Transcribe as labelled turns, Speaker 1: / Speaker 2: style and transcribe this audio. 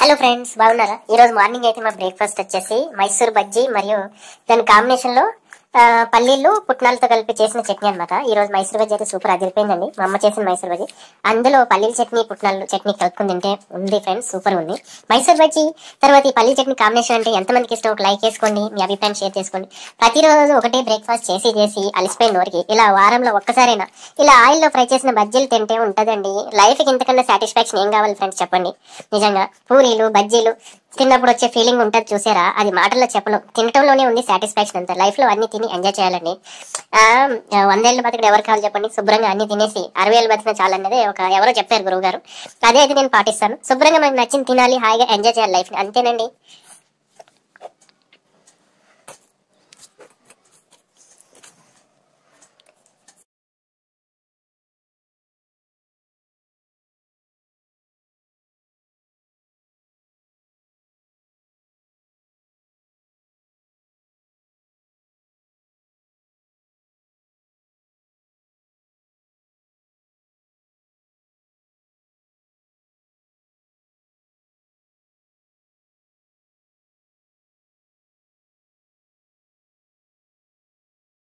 Speaker 1: Hello friends, బాగున్నారా? ఈ రోజు మార్నింగ్ అయితే మా బ్రేక్ఫాస్ట్ వచ్చేసి మైసూర్ బజ్జీ మరియు దాని కాంబినేషన్ లో పల్లీలు పుట్నాలతో కలిపి చేసిన చట్నీ అనమాట. ఈ రోజు మైసూర్ బజ్జీ అయితే సూపర్ అదిరిపోయిందండి. మా అమ్మ చేసిన మైసూర్ బజ్జీ, అందులో పల్లీల చట్నీ పుట్నాలు చట్నీ కలుపుకుని తింటే ఉంది ఫ్రెండ్స్, సూపర్ ఉంది మైసూర్ బజ్జీ. తర్వాత ఈ పల్లీ చట్నీ కాంబినేషన్ అంటే ఎంతమందికి ఇష్టం, ఒక లైక్ వేసుకోండి, మీ అభిప్రాయం షేర్ చేసుకోండి. ప్రతిరోజు ఒకటే బ్రేక్ఫాస్ట్ చేసి అలసిపోయిన నోరికి ఇలా వారంలో ఒక్కసారైనా ఇలా ఆయిల్లో ఫ్రై చేసిన బజ్జీలు తింటే ఉంటదండి లైఫ్ కి. ఇంతకన్నా సాటిస్ఫాక్షన్ ఏం కావాలి ఫ్రెండ్స్ చెప్పండి. నిజంగా పూరీలు బజ్జీలు తిన్నప్పుడు వచ్చే ఫీలింగ్ ఉంటుంది చూసారా, అది మాటల్లో చెప్పలేం. తినటంలోనే ఉంది సాటిస్ఫాక్షన్ అంతా. లైఫ్ లో అన్ని తిని ఎంజాయ్ చేయాలండి. 100 ఏళ్ళు బతికడం ఎవరు కావాలి చెప్పండి. శుభ్రంగా అన్ని తినేసి 60 ఏళ్ళు బతికిన చాలన్నదే ఎవరో చెప్పారు గురువు గారు. అదే అయితే నేను పాటిస్తాను. శుభ్రంగా మనకు నచ్చింది తినాలి, హాయిగా ఎంజాయ్ చేయాలి లైఫ్ ని, అంతేనండి.